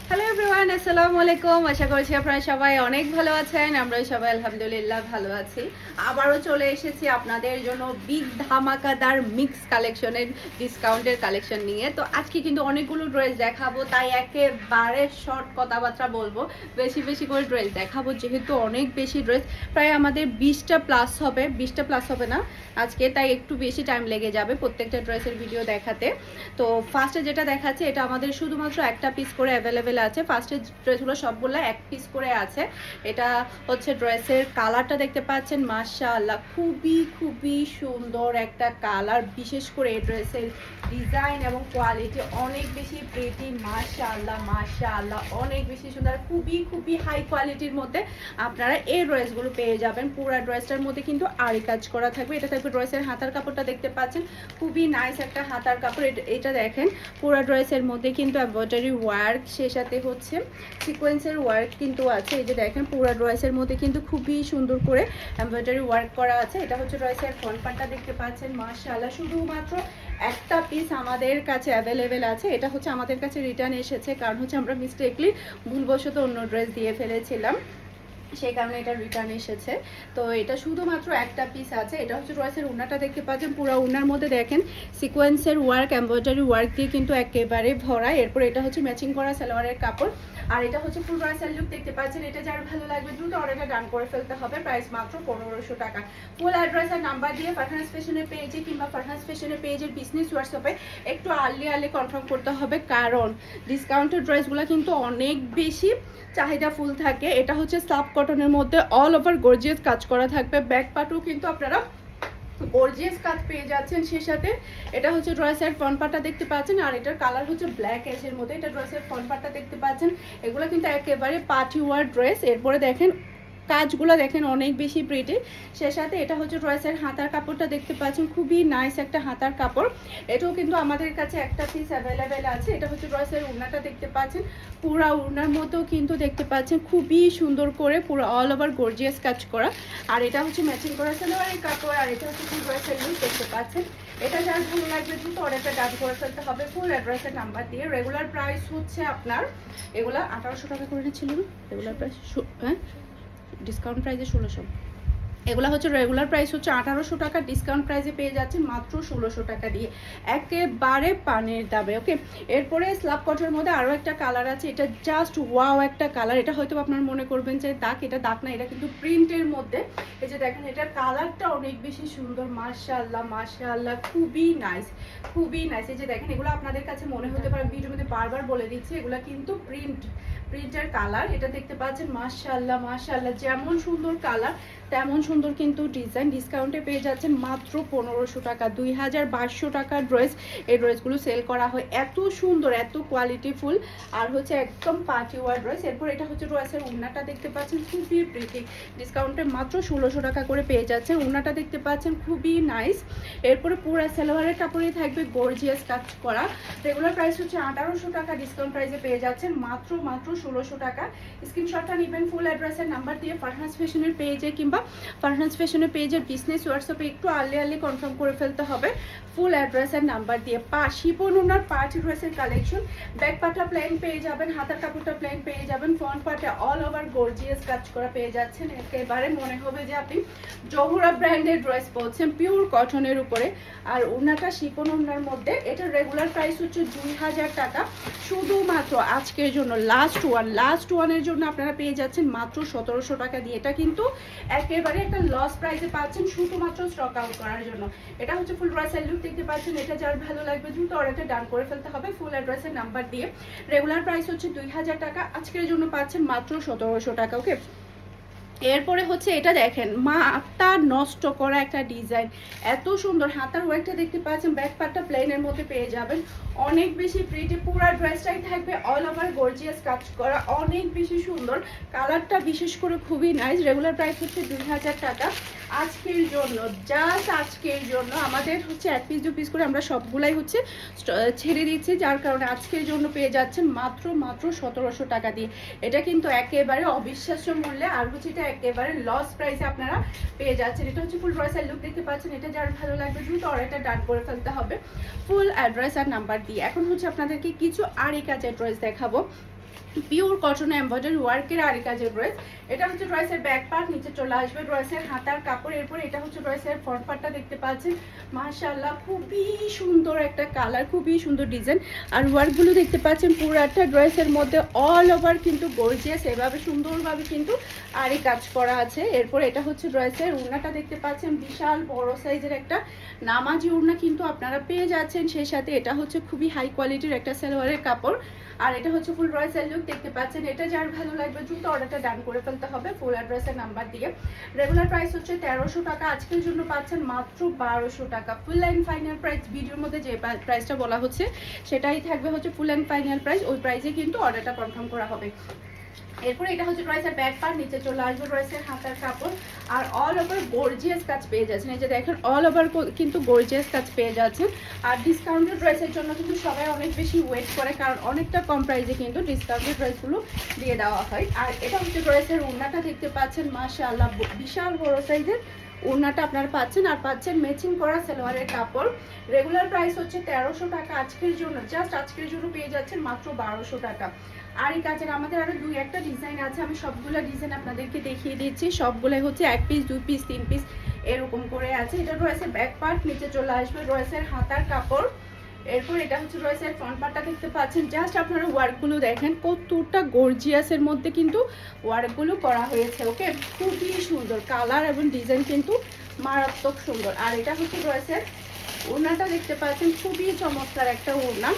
Hello everyone, আসসালামু আলাইকুম। আশা করছি আপনারা সবাই অনেক ভালো আছেন। আমরা সবাই আলহামদুলিল্লাহ ভালো আছি। আবারও চলে এসেছি আপনাদের জন্য বিগ ধামাকাদার মিক্স কালেকশনের ডিসকাউন্টের কালেকশন নিয়ে। তো আজকে কিন্তু অনেকগুলো ড্রেস দেখাবো, তাই একেবারে শর্ট কথাবার্তা বলবো, বেশি বেশি করে ড্রেস দেখাবো, যেহেতু অনেক বেশি ড্রেস, প্রায় আমাদের 20টা প্লাস হবে। 20টা প্লাস হবে না আজকে, তাই একটু বেশি টাইম লেগে যাবে প্রত্যেকটা ড্রেসের ভিডিও দেখাতে। তো ফার্স্টে যেটা দেখাচ্ছে, এটা আমাদের শুধুমাত্র একটা পিস করে অ্যাভেলেবেল আছে। ফার্স্টের ড্রেসগুলো সবগুলো এক পিস করে আছে। এটা হচ্ছে ড্রেসের কালারটা দেখতে পাচ্ছেন, মাশাআল্লাহ খুবই খুবই সুন্দর একটা কালার। বিশেষ করে এই ড্রেসের ডিজাইন এবং কোয়ালিটি অনেক বেশি প্রিটি, মাশাআল্লাহ মাশাআল্লাহ অনেক বেশি সুন্দর, খুবই খুবই হাই কোয়ালিটির মধ্যে আপনারা এই ড্রেসগুলো পেয়ে যাবেন। পুরো ড্রেসটার মধ্যে কিন্তু আড়ি কাজ করা থাকবে। এটা থাকবে ড্রেসের হাতার কাপড়টা দেখতে পাচ্ছেন, খুবই নাইস একটা হাতার কাপড়। এটা দেখেন পুরো ড্রেসের মধ্যে কিন্তু এমব্রয়ডারি ওয়ার্ক, সে সাথে হচ্ছে সিকোয়েন্সের ওয়ার্ক কিন্তু আছে। এই যে দেখেন পুরো ড্রেসের মধ্যে কিন্তু খুবই সুন্দর করে এমব্রয়ডারি ওয়ার্ক করা আছে। এটা হচ্ছে ড্রেসের ফ্রন্ট পার্টটা দেখতে পাচ্ছেন, মাশাআল্লাহ শুধুমাত্র একটা পিস আমাদের কাছে অ্যাভেলেবেল আছে। এটা হচ্ছে আমাদের কাছে রিটার্ন এসেছে, কারণ হচ্ছে আমরা মিস্টেকলি ভুলবশত অন্য ড্রেস দিয়ে ফেলেছিলাম, সেই কারণে এটা রিটার্ন এসেছে। তো এটা শুধুমাত্র একটা পিস আছে। এটা হচ্ছে ড্রেসের উন্নাটা দেখতে পাচ্ছেন, পুরো উন্নার মধ্যে দেখেন সিকোয়েন্সের ওয়ার্ক, এমব্রয়ডারি ওয়ার্ক দিয়ে কিন্তু একেবারে ভরা। এরপর এটা হচ্ছে ম্যাচিং করা সালোয়ারের কাপড়, আর এটা হচ্ছে ফুল ড্রেসের লুক দেখতে পাচ্ছেন। এটা যার ভালো লাগবে দ্রুত অর্ডারটা ডান করে ফেলতে হবে। প্রাইস মাত্র 1500 টাকা। ফুল অ্যাড্রেস আর নাম্বার দিয়ে ফারহানাস ফ্যাশনের পেজে কিংবা ফারহানাস ফ্যাশনের পেজের বিজনেস হোয়াটসঅ্যাপে একটু আর্লি কনফার্ম করতে হবে, কারণ ডিসকাউন্টের ড্রেসগুলো কিন্তু অনেক বেশি চাহিদা ফুল থাকে। এটা হচ্ছে স্লাব কটনের মধ্যে অল ওভার গর্জিয়াস কাজ করা থাকবে। ব্যাক পার্টও কিন্তু আপনারা গর্জিয়াস কাজ পেয়ে যাচ্ছেন। সে সাথে এটা হচ্ছে ড্রেসের ফ্রন্ট পার্টটা দেখতে পাচ্ছেন, আর এটার কালার হচ্ছে ব্ল্যাক অ্যাশের মধ্যে। এটা ড্রেসের ফ্রন্ট পার্টটা দেখতে পাচ্ছেন। এগুলো কিন্তু একেবারে পার্টি ওয়ার ড্রেস। এরপরে দেখেন কাজগুলো দেখেন অনেক বেশি প্রিটি। সে সাথে এটা হচ্ছে ড্রেসের হাতার কাপড়টা দেখতে পাচ্ছেন, খুবই নাইস একটা হাতার কাপড়। এটাও কিন্তু আমাদের কাছে একটা পিস অ্যাভেলেবেল আছে। এটা হচ্ছে ড্রেসের উড়নাটা দেখতে পাচ্ছেন, পুরা উড়নার মতো কিন্তু দেখতে পাচ্ছেন খুবই সুন্দর করে পুরো অল ওভার গর্জিয়াস কাজ করা। আর এটা হচ্ছে ম্যাচিং করা সালোয়ারের কাপড়, আর এটা হচ্ছে ফুল ড্রেসের লুক দেখতে পাচ্ছেন। এটা যার ভালো লাগবে দ্রুত অর্ডারটা ডান করে ফেলতে হবে ফুল অ্যাড্রেসের নাম্বার দিয়ে। রেগুলার প্রাইস হচ্ছে আপনার এগুলা 1800 টাকা করে নিচ্ছিল না, রেগুলার প্রাইস হ্যাঁ ডিসকাউন্ট প্রাইসে 1600। এগুলো হচ্ছে রেগুলার প্রাইস হচ্ছে 1800 টাকা, ডিসকাউন্ট প্রাইসে পেয়ে যাচ্ছে মাত্র 1600 টাকা দিয়ে, একেবারে পানের দামে। ওকে, এরপরে স্ল্যাব কটনের মধ্যে আরও একটা কালার আছে। এটা জাস্ট ওয়াও একটা কালার। এটা হয়তো আপনার মনে করবেন যে দাগ, এটা দাগ না, এটা কিন্তু প্রিন্টের মধ্যে। এই যে দেখেন এটার কালারটা অনেক বেশি সুন্দর, মাশাআল্লাহ মাশাআল্লাহ খুবই নাইস খুবই নাইস। এই যে দেখেন এগুলো আপনাদের কাছে মনে হতে পারে, ভিডিওর মধ্যে বারবার বলে দিচ্ছি, এগুলো কিন্তু প্রিন্টের কালার। এটা দেখতে পাচ্ছেন, মাশাআল্লাহ মাশাআল্লাহ যেমন সুন্দর কালার তেমন সুন্দর কিন্তু ডিজাইন। ডিসকাউন্টে পেয়ে যাচ্ছেন মাত্র 1500 টাকা। 2200 টাকার ড্রেস এই ড্রেসগুলো সেল করা হয়, এত সুন্দর এত কোয়ালিটিফুল, আর হচ্ছে একদম পার্টি ওয়ার ড্রেস। এরপর এটা হচ্ছে ড্রেসের উন্নাটা দেখতে পাচ্ছেন, খুবই প্রিটি। ডিসকাউন্টে মাত্র 1600 টাকা করে পেয়ে যাচ্ছেন। উন্নাটা দেখতে পাচ্ছেন খুবই নাইস। এরপরে পুরো সালোয়ারের কাপড়ে থাকবে গর্জিয়াস কাজ করা। রেগুলার প্রাইস হচ্ছে 1800 টাকা, ডিসকাউন্ট প্রাইসে পেয়ে যাচ্ছেন মাত্র 1600 টাকা। স্ক্রিনশটটা নেবেন ফুল অ্যাড্রেসের নাম্বার দিয়ে ফারহানাস ফ্যাশনের পেজে কিংবা ফারহানাস ফ্যাশনের পেজের বিজনেস হোয়াটসঅ্যাপে একটু আর্লি কনফার্ম করে ফেলতে হবে ফুল অ্যাড্রেসের নাম্বার দিয়ে। শিপন ওনার পার্টি ড্রেসের কালেকশন। ব্যাক পার্টটা প্লেন পেয়ে যাবেন, হাতার কাপড়টা প্লেন পেয়ে যাবেন, ফ্রন্ট পার্টে অল ওভার গর্জিয়াস কাজ করা পেয়ে যাচ্ছেন। একেবারে মনে হবে যে আপনি জহুরা ব্র্যান্ডের ড্রেস পরছেন, পিওর কটনের উপরে। আর ওনাটা শিপন ওনার মধ্যে। এটার রেগুলার প্রাইস হচ্ছে 2000 টাকা। শুধুমাত্র আজকের জন্য লাস্ট ওয়ানের জন্য আপনারা পেয়ে যাচ্ছেন মাত্র 1700 টাকা দিয়ে। এটা কিন্তু একেবারে একটা লস প্রাইসে পাচ্ছেন শুধুমাত্র স্টক আউট করার জন্য। এটা হচ্ছে ফুল ড্রেসের লুক দেখতে পাচ্ছেন। এটা যার ভালো লাগবে দ্রুত অর্ডারটা ডান করে ফেলতে হবে ফুল অ্যাড্রেসের নাম্বার দিয়ে। রেগুলার প্রাইস হচ্ছে 2000 টাকা, আজকের জন্য পাচ্ছেন মাত্র 1700 টাকা। ওকে, এরপরে হচ্ছে এটা দেখেন মাথা নষ্ট করা একটা ডিজাইন, এত সুন্দর হাতার ওয়ার্কটা দেখতে পাচ্ছেন। ব্যাক পার্টটা প্লেনের মধ্যে পেয়ে যাবেন, অনেক বেশি প্রিটি। পুরো ড্রেসটাই থাকবে অল ওভার গর্জিয়াস কাজ করা, অনেক বেশি সুন্দর। কালারটা বিশেষ করে খুবই নাইস। রেগুলার প্রাইস হচ্ছে 2000 টাকা। আজকের জন্য জাস্ট আজকের জন্য আমাদের হচ্ছে এক পিস দু পিস করে আমরা সবগুলাই হচ্ছে ছেড়ে দিচ্ছি, যার কারণে আজকের জন্য পেয়ে যাচ্ছেন মাত্র 1700 টাকা দিয়ে। এটা কিন্তু একেবারে অবিশ্বাস্য মূল্যে, আর হচ্ছে এটা একেবারে লস প্রাইসে আপনারা পেয়ে যাচ্ছেন। এটা হচ্ছে ফুল ড্রেসের লুক দেখতে পাচ্ছেন। এটা যার ভালো লাগবে দ্রুত অর্ডারটা ডান করে ফেলতে হবে ফুল অ্যাড্রেস আর নাম্বার দিয়ে। এখন হচ্ছে আপনাদেরকে কিছু আরি কাজের ড্রেস দেখাবো। পিওর কটন এমব্রয়ডারি ওয়ার্কের আরি কাজের ড্রেস। এটা হচ্ছে ড্রেসের ব্যাক পার্ট, নিচে চলে আসবে ড্রেসের হাতার কাপড়। এরপর এটা হচ্ছে ড্রেসের ফ্রন্ট পার্টটা দেখতে পাচ্ছেন, মাশাআল্লাহ খুবই সুন্দর একটা কালার, খুবই সুন্দর ডিজাইন। আর ওয়ার্কগুলো দেখতে পাচ্ছেন পুরাটা ড্রেসের মধ্যে অল ওভার কিন্তু গর্জিয়াস, এভাবে সুন্দরভাবে কিন্তু আরি কাজ করা আছে। এরপর এটা হচ্ছে ড্রেসের ওড়নাটা দেখতে পাচ্ছেন, বিশাল বড় সাইজের একটা নামাজি ওড়না কিন্তু আপনারা পেয়ে যাচ্ছেন। সেই সাথে এটা হচ্ছে খুবই হাই কোয়ালিটির একটা সালোয়ারের কাপড়। আর এটা হচ্ছে ফুল ড্রেসের লুক দেখতে পাচ্ছেন। এটা যার ভালো লাগবে দ্রুত অর্ডারটা ডান করে ফেলতে হবে ফুল অ্যাড্রেসের নাম্বার দিয়ে। রেগুলার প্রাইস হচ্ছে 1300 টাকা, আজকের জন্য পাচ্ছেন মাত্র 1200 টাকা। ফুল অ্যান্ড ফাইনাল প্রাইস, ভিডিওর মধ্যে যে প্রাইসটা বলা হচ্ছে সেটাই থাকবে হচ্ছে ফুল অ্যান্ড ফাইনাল প্রাইস, ওই প্রাইসে কিন্তু অর্ডারটা কনফার্ম করা হবে। এরপরে এটা হচ্ছে ড্রেসের ব্যাক পার্ট, নিচে চলে আসবে ড্রেসের হাতার কাপড়। আর অল ওভার গর্জিয়াস কাজ পেয়ে যাচ্ছেন, এই যে দেখেন অল ওভার কিন্তু গর্জিয়াস কাজ পেয়ে যাচ্ছেন। আর ডিসকাউন্টেড ড্রেসের জন্য কিন্তু সবাই অনেক বেশি ওয়েট করে, কারণ অনেকটা কম প্রাইসে কিন্তু ডিসকাউন্টেড ড্রেসগুলো দিয়ে দেওয়া হয়। আর এটা হচ্ছে ড্রেসের ওড়নাটা দেখতে পাচ্ছেন, মাশাআল্লাহ বিশাল বড় সাইজের ওড়নাটা আপনারা পাচ্ছেন। আর পাচ্ছেন ম্যাচিং করা সালোয়ারের কাপড়। রেগুলার প্রাইস হচ্ছে 1300 টাকা, আজকের জন্য জাস্ট আজকের জন্য পেয়ে যাচ্ছেন মাত্র 1200 টাকা। আর এই কাজের আমাদের আরো দুই একটা ডিজাইন আছে, আমি সবগুলো ডিজাইন আপনাদেরকে দেখিয়ে দিচ্ছি। সবগুলোই হচ্ছে 1 পিস 2 পিস 3 পিস এরকম করে আছে। এটা রয়েছে ব্যাক পার্ট, নিচে চলে আসবে রয়েছে হাতার কাপড়। এরপর এটা হচ্ছে রয়েছে ফ্রন্ট পার্টটা দেখতে পাচ্ছেন। জাস্ট আপনারা ওয়ার্কগুলো দেখেন কতটা গর্জিয়াসের মধ্যে কিন্তু ওয়ার্কগুলো করা হয়েছে। ওকে, খুবই সুন্দর কালার এবং ডিজাইন কিন্তু মারাত্মক সুন্দর। আর এটা হচ্ছে রয়েছে ওড়নাটা দেখতে পাচ্ছেন, খুবই চমৎকার একটা ওড়না।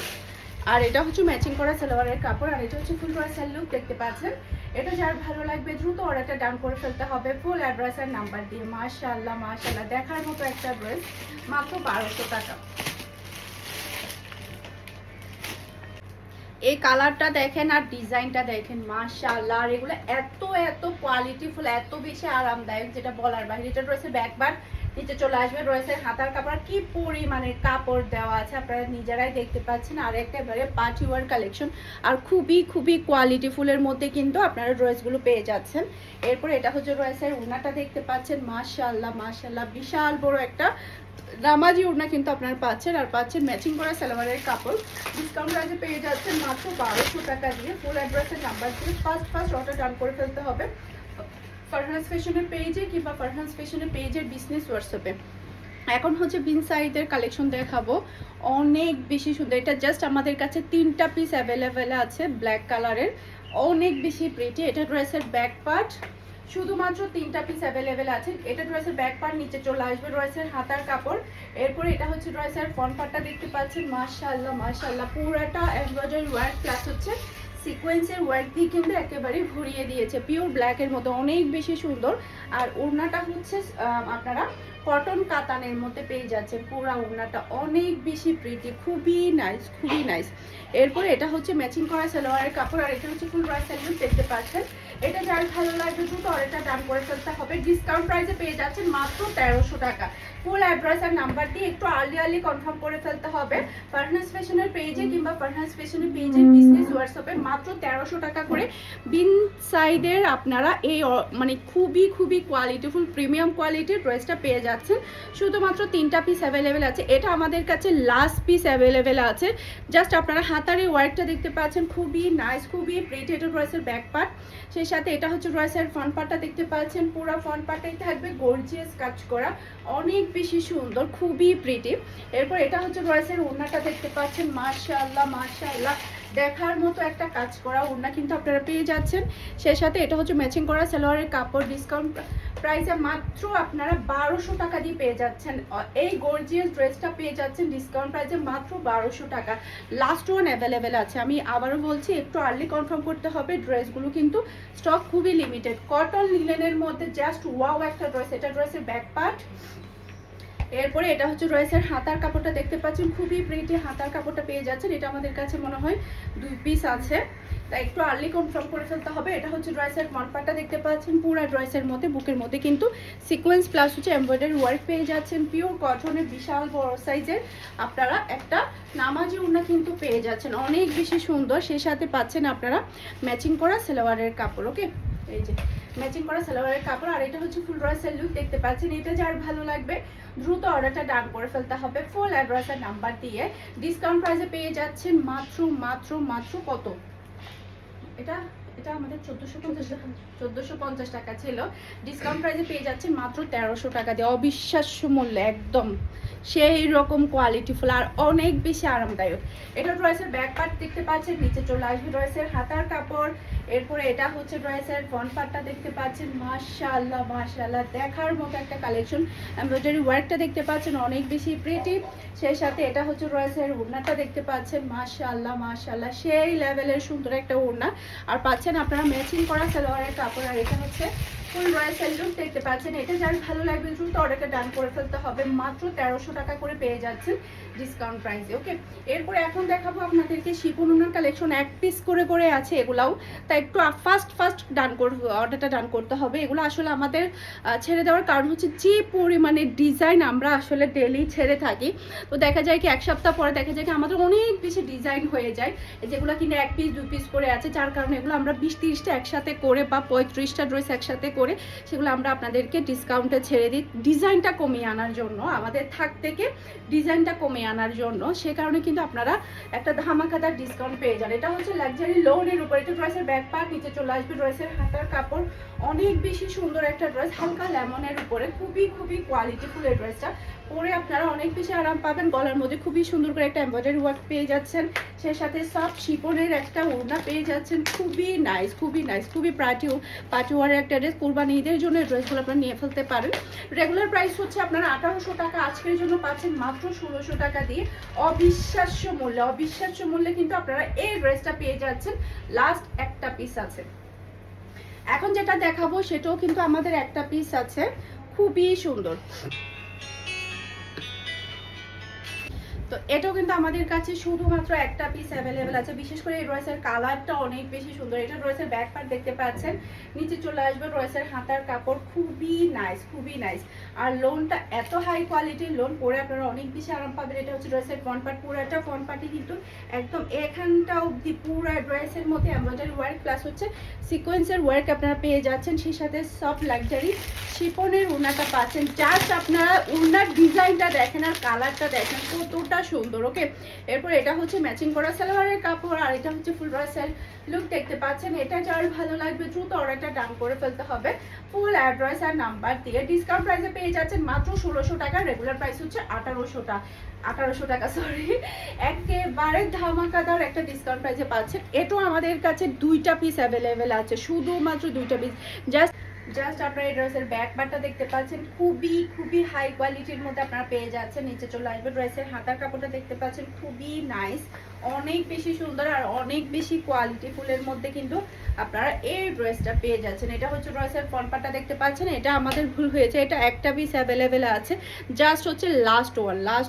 আর এটা হচ্ছে ম্যাচিং করা সালোয়ারের কাপড়। আর এটা হচ্ছে ফুল ড্রেসের লুক দেখতে পাচ্ছেন। এটা যার ভালো লাগবে দ্রুত অর্ডারটা ডাউন করে ফেলতে হবে ফুল অ্যাড্রেসের নাম্বার দিয়ে। মাশাআল্লাহ মাশাআল্লাহ, দেখার মতো একটা ড্রেস, মাত্র 1200 টাকা। এই কালারটা দেখেন আর ডিজাইনটা দেখেন, মাশাআল্লাহ। আর এগুলো এত এত কোয়ালিটিফুল, এত বেশি আরামদায়ক, যেটা বলার বাইরে। এটা রয়েছে ব্যাকবার, নিচে চলে আসবে রয়েছে হাতার কাপড়। কি পরিমাণের কাপড় দেওয়া আছে আপনারা নিজেরাই দেখতে পাচ্ছেন। আর একেবারে পার্টি ওয়ার কালেকশন, আর খুবই খুবই কোয়ালিটিফুলের মধ্যে কিন্তু আপনারা ড্রেসগুলো পেয়ে যাচ্ছেন। এরপর এটা হচ্ছে রয়েছে ওড়নাটা দেখতে পাচ্ছেন, মাশাআল্লাহ মাশাআল্লাহ বিশাল বড় একটা নামাজি ওড়না কিন্তু আপনারা পাচ্ছেন। আর পাচ্ছেন ম্যাচিং করা সালোয়ারের কাপড়। ডিসকাউন্ট প্রাইসে পেয়ে যাচ্ছেন মাত্র 1200 টাকা দিয়ে। ফুল অ্যাড্রেসের নাম্বার দিয়ে ফার্স্ট অর্ডার ডান করে ফেলতে হবে ফারহানাস ফ্যাশনের পেজে কিংবা ফারহানাস ফ্যাশনের পেজের বিজনেস হোয়াটসঅ্যাপে। এখন হচ্ছে বিন সাইডের কালেকশন দেখাবো, অনেক বেশি সুন্দর। এটা জাস্ট আমাদের কাছে 3টা পিস অ্যাভেলেবেল আছে ব্ল্যাক কালারের, অনেক বেশি প্রিটি। এটা ড্রেসের ব্যাক পার্ট, শুধুমাত্র 3টা পিস অ্যাভেলেবেল আছে। এটা ড্রেসের ব্যাক পার্ট, নিচে চলে আসবে ড্রেসের হাতার কাপড়। এরপরে এটা হচ্ছে ড্রেসের ফ্রন্ট পার্টটা দেখতে পাচ্ছেন, মাশাআল্লাহ মাশাআল্লাহ পুরাটা এমব্রয়ডারি ওয়ার্ক প্লাস হচ্ছে সিকোয়েন্সের ওয়ার্ক দিয়ে কিন্তু একেবারে ভরিয়ে দিয়েছে, পিওর ব্ল্যাকের মতো, অনেক বেশি সুন্দর। আর ওড়নাটা হচ্ছে আপনারা কটন কাতানের মধ্যে পেয়ে যাচ্ছে। পুরা ওড়নাটা অনেক বেশি প্রিটি, খুবই নাইস খুবই নাইস। এরপরে এটা হচ্ছে ম্যাচিং করা সালোয়ারের কাপড়। আর এটা হচ্ছে ফুল ড্রেসের লুক দেখতে পাচ্ছেন। এটা যার ভালো লাগবে দ্রুত অর্ডারটা ডান করে ফেলতে হবে। ডিসকাউন্ট প্রাইসে পেয়ে যাচ্ছেন মাত্র 1300 টাকা। ফুল অ্যাড্রেস আর নাম্বার দিয়ে একটু আর্লি কনফার্ম করে ফেলতে হবে ফারহানাস ফ্যাশনের পেজে কিংবা ফারহানাস ফ্যাশনের পেজের বিজনেস হোয়াটসঅ্যাপে। মাত্র 1300 টাকা করে বিন সাইডের আপনারা এই মানে খুবই খুবই কোয়ালিটিফুল প্রিমিয়াম কোয়ালিটির ড্রেসটা পেয়ে যাচ্ছেন। শুধুমাত্র 3টা পিস অ্যাভেলেবেল আছে, এটা আমাদের কাছে লাস্ট পিস অ্যাভেলেবেল আছে। জাস্ট আপনারা হাতারে ওয়ার্কটা দেখতে পাচ্ছেন, খুবই নাইস খুবই প্রিটি। এটা ড্রেসের ব্যাক পার্ট, সেই সাথে এটা হচ্ছে ড্রেসের ফ্রন্ট পার্টটা দেখতে পাচ্ছেন। পুরো ফ্রন্ট পার্টটাই থাকবে গর্জিয়াস কাজ করা, অনেক বেশি সুন্দর, খুবই প্রিটি। এরপর এটা হচ্ছে ড্রেসের ওড়নাটা দেখতে পাচ্ছেন, মাশাআল্লাহ মাশাআল্লাহ দেখার মতো একটা কাজ করা ওড়না কিন্তু আপনারা পেয়ে যাচ্ছেন। সেই সাথে এটা হচ্ছে ম্যাচিং করা সালোয়ারের কাপড়। ডিসকাউন্ট প্রাইসে মাত্র আপনারা 1200 টাকা দিয়ে পেয়ে যাচ্ছেন। এই গর্জিয়াস ড্রেসটা পেয়ে যাচ্ছেন ডিসকাউন্ট প্রাইসে মাত্র 1200 টাকা। লাস্ট ওয়ান অ্যাভেলেবেল আছে, আমি আবারও বলছি একটু আর্লি কনফার্ম করতে হবে। ড্রেসগুলো কিন্তু স্টক খুবই লিমিটেড। কটন লিনেনের মধ্যে জাস্ট ওয়াও একটা ড্রেস। এটা ড্রেসের ব্যাক পার্ট। এরপরে এটা হচ্ছে ড্রেসের হাতার কাপড়টা দেখতে পাচ্ছেন, খুবই প্রিটি হাতার কাপড়টা পেয়ে যাচ্ছেন। এটা আমাদের কাছে মনে হয় 2 পিস আছে, তাই একটু আর্লি কনফার্ম করে ফেলতে হবে। এটা হচ্ছে ড্রেসের ফ্রন্ট পার্টটা দেখতে পাচ্ছেন। পুরো ড্রেসের মধ্যে বুকের মধ্যে কিন্তু সিকোয়েন্স প্লাস হচ্ছে এমব্রয়ডারি ওয়ার্ক পেয়ে যাচ্ছেন। পিওর কটনের বিশাল বড় সাইজের আপনারা একটা নামাজি ওড়না কিন্তু পেয়ে যাচ্ছেন, অনেক বেশি সুন্দর। সেই সাথে পাচ্ছেন আপনারা ম্যাচিং করা সালোয়ারের কাপড়। ওকে, এই যে ম্যাচিং করা সালোয়ারের কাপড়। আর এটা হচ্ছে ফুল ড্রেসের লুক দেখতে পাচ্ছেন। এটা যার ভালো লাগবে দ্রুত অর্ডারটা ডান করে ফেলতে হবে ফুল অ্যাড্রেসের নাম্বার দিয়ে। ডিসকাউন্ট প্রাইসে পেয়ে যাচ্ছেন মাত্র মাত্র মাত্র কত, এটা এটা আমাদের 1450 টাকা ছিল, ডিসকাউন্ট প্রাইসে পেয়ে যাচ্ছেন মাত্র 1300 টাকা দিয়ে, অবিশ্বাস্য মূল্যে, একদম সেই রকম কোয়ালিটিফুল আর অনেক বেশি আরামদায়ক। এটা ড্রেসের ব্যাক পার্ট দেখতে পাচ্ছেন, নিচে চলে আসবে ড্রেসের হাতার কাপড়, এরপরে এটা হচ্ছে ড্রেসের ফ্রন্ট পার্টটা দেখতে পাচ্ছেন, মাশাআল্লাহ মাশাআল্লাহ দেখার মতো একটা কালেকশন। এমব্রয়ডারি ওয়ার্কটা দেখতে পাচ্ছেন অনেক বেশি প্রিটি, সেই সাথে এটা হচ্ছে ড্রেসের ওড়নাটা দেখতে পাচ্ছেন, মাশাআল্লাহ মাশাআল্লাহ সেই লেভেলের সুন্দর একটা ওড়না, আর পাচ্ছেন আপনারা ম্যাচিং করা সালোয়ারের কাপড়, আর এটা হচ্ছে ফুল রয়্যাল লুক দেখতে পাচ্ছেন। এটা যার ভালো লাগবে দ্রুত অর্ডারটা ডান করে ফেলতে হবে, মাত্র 1300 টাকা করে পেয়ে যাচ্ছেন ডিসকাউন্ট প্রাইসে। ওকে, এরপরে এখন দেখাবো আপনাদেরকে শিফন ওড়নার কালেকশন, এক পিস করে করে আছে এগুলাও, তাই একটু ফাস্ট ডান অর্ডারটা ডান করতে হবে। এগুলো আসলে আমাদের ছেড়ে দেওয়ার কারণ হচ্ছে যে পরিমাণে ডিজাইন আমরা আসলে ডেলি ছেড়ে থাকি, তো দেখা যায় কি এক সপ্তাহ পরে দেখা যায় কি আমাদের অনেক বেশি ডিজাইন হয়ে যায়, যেগুলো কিনে এক পিস 2 পিস করে আছে, যার কারণে এগুলো আমরা 20-30টা একসাথে করে বা 35টা ড্রেস একসাথে করে সেগুলো আমরা আপনাদেরকে ডিসকাউন্টে ছেড়ে দিই, ডিজাইনটা কমিয়ে আনার জন্য, আমাদের থাক থেকে ডিজাইনটা কমিয়ে আনার জন্য। সে কারণে কিন্তু আপনারা একটা ধামাকাদার ডিসকাউন্ট পেয়ে যান। এটা হচ্ছে লাক্সারি লোনের উপর, এটা ড্রেসের ব্যাক পার্ট, নিচে চলে আসবে ড্রেসের হাতার কাপড়, অনেক বেশি সুন্দর একটা ড্রেস, হালকা লেমনের উপরে, খুবই কোয়ালিটিফুল এই ড্রেসটা পরে আপনারা অনেক বেশি আরাম পাবেন। গলার মধ্যে খুবই সুন্দর করে একটা এমব্রয়ডারি ওয়ার্ক পেয়ে যাচ্ছেন, সেই সাথে সফট শিপনের একটা ওড়না পেয়ে যাচ্ছেন, খুবই নাইস খুবই পার্টি ওয়ারের একটা ড্রেস। কুরবানি ঈদের জন্য এই ড্রেসগুলো আপনারা নিয়ে ফেলতে পারেন। রেগুলার প্রাইস হচ্ছে আপনারা 1800 টাকা, আজকের জন্য পাচ্ছেন মাত্র 1600 টাকা দিয়ে, অবিশ্বাস্য মূল্যে কিন্তু আপনারা এই ড্রেসটা পেয়ে যাচ্ছেন। লাস্ট একটা পিস আছে, এখন যেটা দেখাবো সেটাও কিন্তু আমাদের একটা পিস আছে, খুবই সুন্দর। তো এটাও কিন্তু আমাদের কাছে শুধুমাত্র একটা পিস অ্যাভেলেবেল আছে, বিশেষ করে এই ড্রেসের কালারটা অনেক বেশি সুন্দর। এটা ড্রেসের ব্যাক পার্ট দেখতে পাচ্ছেন, নিচে চলে আসবে ড্রেসের হাতার কাপড়, খুবই নাইস। আর লোনটা এত হাই কোয়ালিটির লোন, পরে আপনারা অনেক বেশি আরাম পাবেন। এটা হচ্ছে ড্রেসের ফ্রন্ট পার্ট, পুরোটা ফ্রন্ট পার্টে কিন্তু একদম এখানটা অবধি পুরো ড্রেসের মধ্যে এমব্রয়ডারি ওয়ার্ক প্লাস হচ্ছে সিকোয়েন্সের ওয়ার্ক আপনারা পেয়ে যাচ্ছেন, সেই সাথে সফট লাক্সারি শিফনের ওড়নাটা পাচ্ছেন। জাস্ট আপনারা ওড়নার ডিজাইনটা দেখেন আর কালারটা দেখেন কতটা সুন্দর। ওকে, এরপর এটা হচ্ছে ম্যাচিং করা সালোয়ারের কাপড়, আর এটা হচ্ছে ফুল রয়্যাল লুক দেখতে পাচ্ছেন। এটা যার ভালো লাগবে দ্রুত অর্ডারটা ডান করে ফেলতে হবে, ফুল অ্যাড্রেস আর নাম্বার দিয়ে। ডিসকাউন্ট প্রাইসে পেয়ে যাচ্ছেন মাত্র 1600 টাকা, রেগুলার প্রাইস হচ্ছে 1800 টাকা সরি, একেবারে ধামাকাদার একটা ডিসকাউন্ট প্রাইসে পাচ্ছেন। এটাও আমাদের কাছে 2টা পিস অ্যাভেলেবেল আছে, শুধুমাত্র 2টা পিস। জাস্ট আপনারা এই ড্রেসের ব্যাক পার্টটা দেখতে পাচ্ছেন, খুবই হাই কোয়ালিটির মধ্যে আপনারা পেয়ে যাচ্ছেন। নিচে চলে আসবে ড্রেসের হাতার কাপড়টা দেখতে পাচ্ছেন, খুবই নাইস, অনেক বেশি সুন্দর আর অনেক বেশি কোয়ালিটিফুলের মধ্যে কিন্তু আপনারা এই ড্রেসটা পেয়ে যাচ্ছেন। এটা হচ্ছে ড্রেসের ফ্রন্ট পার্টটা দেখতে পাচ্ছেন, এটা আমাদের ভুল হয়েছে, এটা একটা পিস অ্যাভেলেবেল আছে, জাস্ট হচ্ছে লাস্ট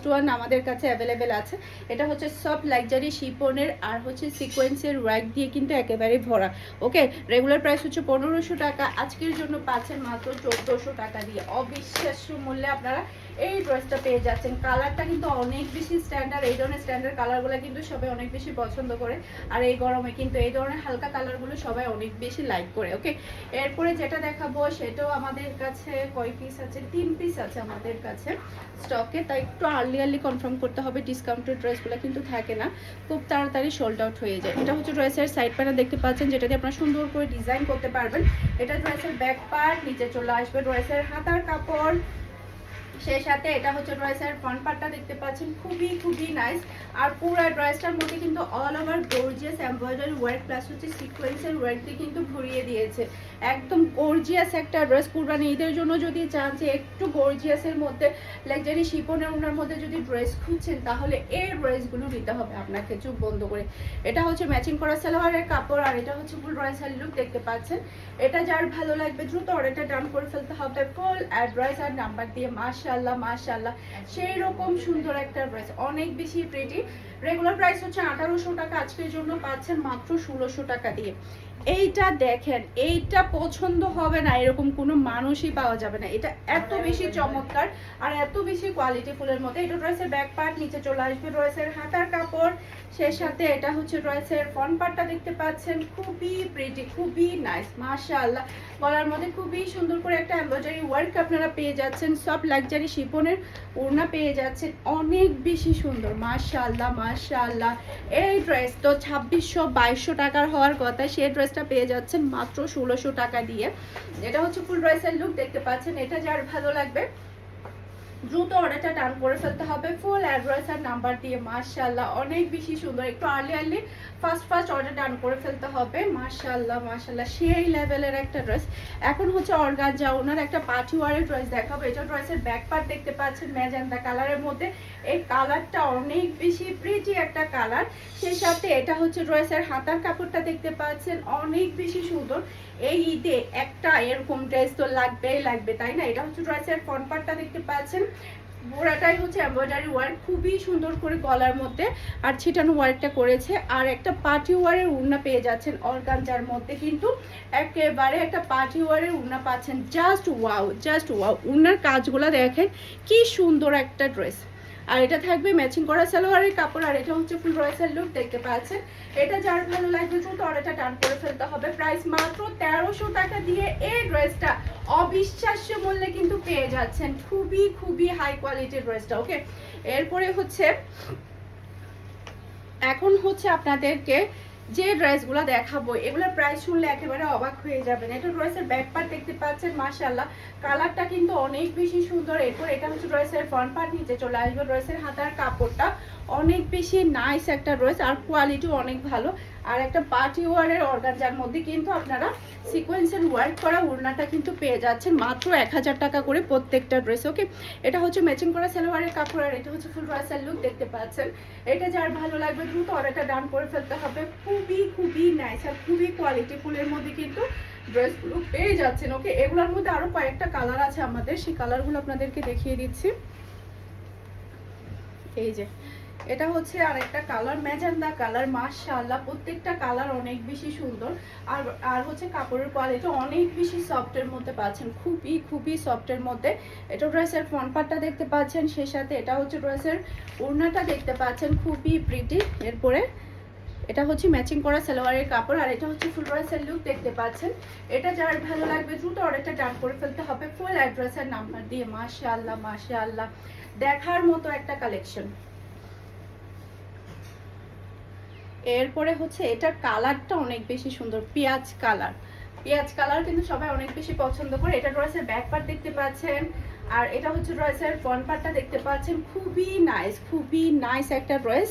ওয়ান আমাদের কাছে অ্যাভেলেবেল আছে। এটা হচ্ছে সফট লাক্সারি শিপনের আর হচ্ছে সিকোয়েন্সের ওয়ার্ক দিয়ে কিন্তু একেবারে ভরা। ওকে, রেগুলার প্রাইস হচ্ছে 1500 টাকা, আজকের জন্য পাচ্ছেন মাত্র 1400 টাকা দিয়ে, অবিশ্বাস্য মূল্যে আপনারা এই ড্রেসটা পেয়ে যাচ্ছেন। কালারটা কিন্তু অনেক বেশি স্ট্যান্ডার্ড, এই ধরনের স্ট্যান্ডার্ড কালারগুলো কিন্তু সবাই অনেক বেশি পছন্দ করে, আর এই গরমে কিন্তু এই ধরনের হালকা কালারগুলো সবাই অনেক বেশি লাইক করে। ওকে, এরপরে যেটা দেখাবো সেটাও আমাদের কাছে কয় পিস আছে, 3 পিস আছে আমাদের কাছে স্টকে, তাই একটু আর্লি কনফার্ম করতে হবে, ডিসকাউন্টেড ড্রেসগুলো কিন্তু থাকে না, খুব তাড়াতাড়ি সোল্ড আউট হয়ে যায়। এটা হচ্ছে ড্রেসের সাইড প্যানেল দেখতে পাচ্ছেন, যেটা দিয়ে আপনারা সুন্দর করে ডিজাইন করতে পারবেন। এটা ড্রেসের ব্যাক পার্ট, নিচে চলে আসবে ড্রেসের হাতার কাপড়, সেই সাথে এটা হচ্ছে ড্রেসের ফ্রন্ট পার্টটা দেখতে পাচ্ছেন, খুবই নাইস। আর পুরো ড্রেসটার মধ্যে কিন্তু all over gorgeous embroidery work plus হচ্ছে সিকোয়েন্সের ওয়ার্ক দিয়ে কিন্তু ভরিয়ে দিয়েছে, একদম গর্জিয়াস একটা ড্রেস। কুরবানি ঈদের জন্য যদি চান যে একটু গর্জিয়াসের মধ্যে লাক্সারি শিপনের ওনার মধ্যে যদি ড্রেস খুঁজছেন, তাহলে এই ড্রেসগুলো নিতে হবে আপনাকে চোখ বন্ধ করে। এটা হচ্ছে ম্যাচিং করা সালোয়ারের কাপড়, আর এটা হচ্ছে ফুল রয়্যাল লুক দেখতে পাচ্ছেন। এটা যার ভালো লাগবে দ্রুত অর্ডারটা ডান করে ফেলতে হবে, ফুল অ্যাড্রেস আর নাম্বার দিয়ে। মাশাআল্লাহ সেই রকম সুন্দর একটা ড্রেস, অনেক বেশি প্রিটি। রেগুলার প্রাইস হচ্ছে 1800 টাকা, আজকের জন্য পাচ্ছেন মাত্র 1600 টাকা দিয়ে। এইটা দেখেন, এইটা পছন্দ হবে না এরকম কোনো মানুষই পাওয়া যাবে না, এটা এত বেশি চমৎকার আর এত বেশি কোয়ালিটি ফুলের মধ্যে। এটা ড্রেসের ব্যাক পার্ট, নিচে চলে আসবে ড্রেসের হাতার কাপড়, সেই সাথে এটা হচ্ছে ড্রেসের ফ্রন্ট পার্টটা দেখতে পাচ্ছেন, খুবই প্রিটি, খুবই নাইস মাশাআল্লাহ। গলার মধ্যে খুবই সুন্দর করে একটা এমব্রয়ডারি ওয়ার্ক আপনারা পেয়ে যাচ্ছেন, সব লাক্সারি কাতারি শিপনের ওড়না পেয়ে যাচ্ছেন, অনেক বেশি সুন্দর। মাশাআল্লাহ মাশাআল্লাহ। এই ড্রেস তো 2600-2200 টাকার হওয়ার কথা, সেই ড্রেসটা পেয়ে যাচ্ছেন মাত্র 1600 টাকা দিয়ে। এটা হচ্ছে ফুল ড্রেসের লুক, দেখতে পাচ্ছেন। এটা যার ভালো লাগবে দ্রুত অর্ডারটা ডান করে ফেলতে হবে ফুল অ্যাড্রেস আর নাম্বার দিয়ে। মাশাআল্লাহ অনেক বেশি সুন্দর, একটু আর্লি ফার্স্ট অর্ডার ডান করে ফেলতে হবে। মাশাআল্লাহ মাশাআল্লাহ সেই লেভেলের একটা ড্রেস। এখন হচ্ছে অর্গানজা ওনার একটা পার্টি ওয়ারের ড্রেস দেখাবো। এটা ড্রেসের ব্যাক পার্ট দেখতে পাচ্ছেন ম্যাজেন্টা কালারের মধ্যে। এই কালারটা অনেক বেশি প্রিটি একটা কালার, সেই সাথে এটা হচ্ছে ড্রেসের হাতার কাপড়টা দেখতে পাচ্ছেন অনেক বেশি সুন্দর। এই ঈদে একটা এরকম ড্রেস তো লাগবে তাই না? এটা হচ্ছে ড্রেসের ফ্রন্ট পার্টটা দেখতে পাচ্ছেন, পুরাটাই হচ্ছে এমব্রয়ডারি ওয়ার্ক, খুবই সুন্দর করে গলার মধ্যে আর ছিটানো ওয়ার্কটা করেছে। আর একটা পার্টি ওয়ারের ওড়না পেয়ে যাচ্ছেন অর্গানজার মধ্যে, কিন্তু একেবারে একটা পার্টি ওয়ারের ওড়না পাচ্ছেন। জাস্ট ওয়াও, ওড়নার কাজগুলো দেখেন কি সুন্দর একটা ড্রেস। আর এটা থাকবে ম্যাচিং করা সালোয়ারের কাপড়, আর এটা হচ্ছে ফুল ড্রেসের লুক, দেখতে পাচ্ছেন। এটা যার ভালো লাগবে দ্রুত অর্ডারটা ডান করে ফেলতে হবে। প্রাইস মাত্র 1300 টাকা দিয়ে এই ড্রেসটা অবিশ্বাস্য মূল্যে কিন্তু পেয়ে যাচ্ছেন, খুবই হাই কোয়ালিটির ড্রেসটা। ওকে, এরপরে হচ্ছে এখন হচ্ছে আপনাদেরকে যে ড্রেসগুলো দেখাবো এগুলোর প্রাইস শুনলে একেবারে অবাক হয়ে যাবেন। এটা ড্রেসের ব্যাক পার্ট দেখতে পাচ্ছেন, মাশাআল্লাহ কালারটা কিন্তু অনেক বেশি সুন্দর। এরপর এটা হচ্ছে ড্রেসের ফ্রন্ট পার্ট, নিচে চলে আসবে ড্রেসের হাতার কাপড়টা অনেক বেশি নাইস একটা ড্রেস, আর কোয়ালিটিও অনেক ভালো। আর একটা পার্টি ওয়ারের অর্গানজার মধ্যে কিন্তু আপনারা সিকোয়েন্সের ওয়ার্ক করা ওড়নাটা কিন্তু পেয়ে যাচ্ছেন মাত্র 1000 টাকা করে প্রত্যেকটা ড্রেস। ওকে, এটা হচ্ছে ম্যাচিং করা সালোয়ারের কাপড়, আর এটা হচ্ছে ফুল ড্রেসের লুক, দেখতে পাচ্ছেন। এটা যার ভালো লাগবে দ্রুত অর্ডারটা ডান করে ফেলতে হবে। খুবই নাইস আর খুবই কোয়ালিটি ফুলের মধ্যে কিন্তু ড্রেসগুলো পেয়ে যাচ্ছেন। ওকে, এগুলোর মধ্যে আরো কয়েকটা কালার আছে আমাদের, সেই কালারগুলো আপনাদেরকে দেখিয়ে দিচ্ছি। এই যে এটা হচ্ছে আরেকটা কালার, ম্যাজেন্টা কালার। মাশাআল্লাহ প্রত্যেকটা কালার অনেক বেশি সুন্দর। আর হচ্ছে কাপড়ের কোয়ালিটি অনেক বেশি সফটের মধ্যে পাচ্ছেন, খুবই সফটের মধ্যে। এটা ড্রেসের ফ্রন্ট পার্টটা দেখতে পাচ্ছেন, সেই সাথে এটা হচ্ছে ড্রেসের ওড়নাটা দেখতে পাচ্ছেন, খুবই প্রিটি। এরপরে এটা হচ্ছে ম্যাচিং করা সালোয়ারের কাপড়, আর এটা হচ্ছে ফুল ড্রেসের লুক, দেখতে পাচ্ছেন। এটা যার ভালো লাগবে দ্রুত অর্ডারটা ডান করে ফেলতে হবে ফুল অ্যাড্রেসের নাম্বার দিয়ে। মাশাআল্লাহ দেখার মতো একটা কালেকশন। এরপরে হচ্ছে এটার কালারটা অনেক বেশি সুন্দর, পেঁয়াজ কালার কিন্তু সবাই অনেক বেশি পছন্দ করে। এটা ড্রেসের ব্যাক পার্ট দেখতে পাচ্ছেন, আর এটা হচ্ছে ড্রেসের ফ্রন্ট পার্টটা দেখতে পাচ্ছেন, খুবই নাইস একটা ড্রেস।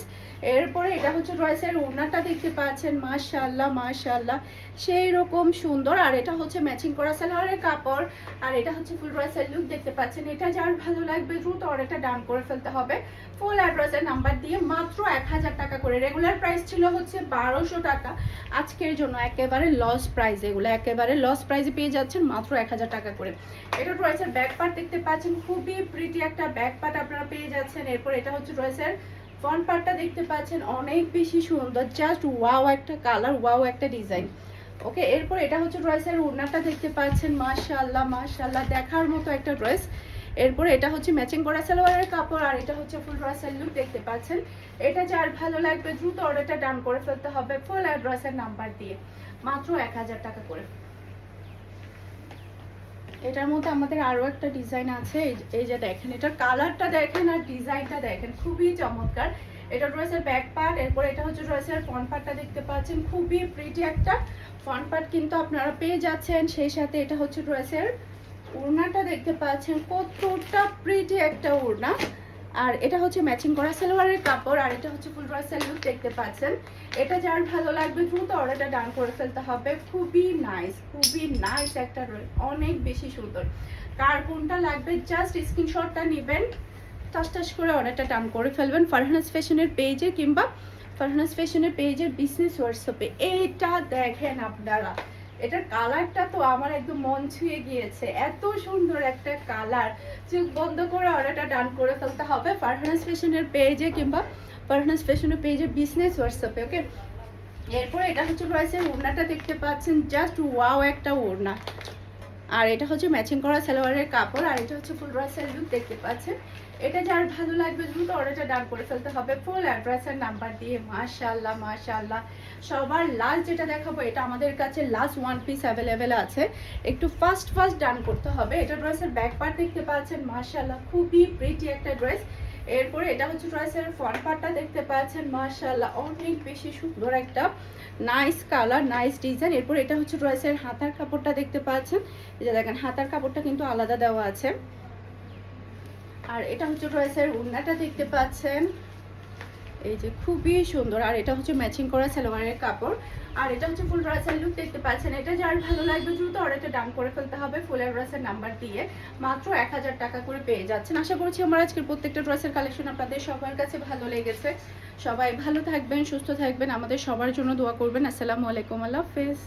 এরপরে এটা হচ্ছে ড্রেসের ওড়নাটা দেখতে পাচ্ছেন, মাশাআল্লাহ সেই রকম সুন্দর। আর এটা হচ্ছে ম্যাচিং করা সালোয়ারের কাপড়, আর এটা হচ্ছে ফুল ড্রেসের লুক, দেখতে পাচ্ছেন। এটা যার ভালো লাগবে দ্রুত অর্ডারটা ডান করে ফেলতে হবে ফুল অ্যাড্রেসের নাম্বার দিয়ে মাত্র 1000 টাকা করে। রেগুলার প্রাইস ছিল হচ্ছে 1200 টাকা, আজকের জন্য একেবারে লস প্রাইস, এগুলো একেবারে লস প্রাইসে পেয়ে যাচ্ছেন মাত্র 1000 টাকা করে। এটা ড্রেসের ব্যাক পার্ট দেখতে পাচ্ছেন, খুবই প্রিটি একটা ব্যাক পার্ট আপনারা পেয়ে যাচ্ছেন। এরপর এটা হচ্ছে ড্রেসের ফ্রন্ট পার্টটা দেখতে পাচ্ছেন, অনেক বেশি সুন্দর, জাস্ট ওয়াও একটা কালার, ওয়াও একটা ডিজাইন। ওকে, এরপর এটা হচ্ছে ড্রেসের ওড়নাটা দেখতে পাচ্ছেন, মাশাআল্লাহ দেখার মতো একটা ড্রেস। এরপরে এটা হচ্ছে ম্যাচিং করা সালোয়ারের কাপড়, আর এটা হচ্ছে ফুল ড্রেসের লুক, দেখতে পাচ্ছেন। এটা যার ভালো লাগবে দ্রুত অর্ডারটা ডান করে ফেলতে হবে ফুল অ্যাড্রেসের নাম্বার দিয়ে মাত্র 1000 টাকা করে। এটার মধ্যে আমাদের আরো একটা ডিজাইন আছে, এই যে দেখেন, এটার কালারটা দেখেন আর ডিজাইনটা দেখেন, খুবই চমৎকার। এটা ড্রেসের ব্যাক পার্ট, এরপর এটা হচ্ছে ড্রেসের ফ্রন্ট পার্টটা দেখতে পাচ্ছেন, খুবই প্রিটি একটা ফ্রন্ট পার্ট কিন্তু আপনারা পেয়ে যাচ্ছেন। সেই সাথে এটা হচ্ছে ড্রেসের ওড়নাটা দেখতে পাচ্ছেন, কতটা প্রিটি একটা ওড়না। আর এটা হচ্ছে ম্যাচিং করা সালোয়ারের কাপড়, আর এটা হচ্ছে ফুল ড্রেসের লুক, দেখতে পাচ্ছেন। এটা যার ভালো লাগবে দ্রুত অর্ডারটা ডান করে ফেলতে হবে। খুবই নাইস একটা ড্রেস, অনেক বেশি সুন্দর। কার কোনটা লাগবে জাস্ট স্ক্রিনশটটা নেবেন, টাস করে অর্ডারটা ডান করে ফেলবেন ফারহানাস ফ্যাশনের পেজে কিংবা ফারহানাস ফ্যাশনের পেজের বিজনেস হোয়াটসঅ্যাপে। এইটা দেখেন আপনারা, এটার কালারটা তো আমার একদম মন ছুঁয়ে গিয়েছে, এত সুন্দর একটা কালার। চোখ বন্ধ করে অর্ডারটা ডান করে ফেলতে হবে ফারহানাস ফ্যাশনের পেজে কিংবা ফারহানাস ফ্যাশনের পেজে বিজনেস হোয়াটসঅ্যাপে। ওকে, এরপর এটা হচ্ছে রয়েছে ওড়নাটা দেখতে পাচ্ছেন, জাস্ট ওয়াও একটা ওড়না, আর এটা হচ্ছে ম্যাচিং করা সালোয়ারের কাপড়, আর এটা হচ্ছে ফুল ড্রেসের লুক দেখতে পাচ্ছেন। এটা যার ভালো লাগবে দ্রুত অর্ডারটা ডান করে ফেলতে হবে ফুল অ্যাড্রেসের নাম্বার দিয়ে। মাশাআল্লাহ মাশাআল্লাহ, সবার লাস্ট যেটা দেখাবো এটা আমাদের কাছে লাস্ট ওয়ান পিস অ্যাভেলেবেল আছে, একটু ফাস্ট ডান করতে হবে। এটা ড্রেসের ব্যাক পার্ট দেখতে পাচ্ছেন, মাশাআল্লাহ খুবই প্রিটি একটা ড্রেস। এরপরে এটা হচ্ছে ড্রেসের ফ্রন্ট পার্টটা দেখতে পাচ্ছেন, মাশাআল্লাহ অনেক বেশি সুন্দর একটা নাইস কালার, নাইস ডিজাইন। এরপর এটা হচ্ছে ড্রেসের হাতার কাপড়টা দেখতে পাচ্ছেন, এই যে দেখেন হাতার কাপড়টা কিন্তু আলাদা দেওয়া আছে। আর এটা হচ্ছে ড্রেসের ওড়নাটা দেখতে পাচ্ছেন, এই যে খুবই সুন্দর। আর এটা হচ্ছে ম্যাচিং করা সালোয়ারের কাপড়, আর এটা হচ্ছে ফুল ড্রেসের লুক দেখতে পাচ্ছেন। এটা যার ভালো লাগবে দ্রুত অর্ডারটা ডান করে ফেলতে হবে ফুল ড্রেসের নাম্বার দিয়ে। মাত্র 1000 টাকা করে পেয়ে যাচ্ছেন। আশা করছি আমার আজকের প্রত্যেকটা ড্রেসের কালেকশন আপনাদের সবার কাছে ভালো লেগেছে। সবাই ভালো থাকবেন, সুস্থ থাকবেন, আমাদের সবার জন্য দোয়া করবেন। আসসালামু আলাইকুম, আল্লাহ হাফেজ।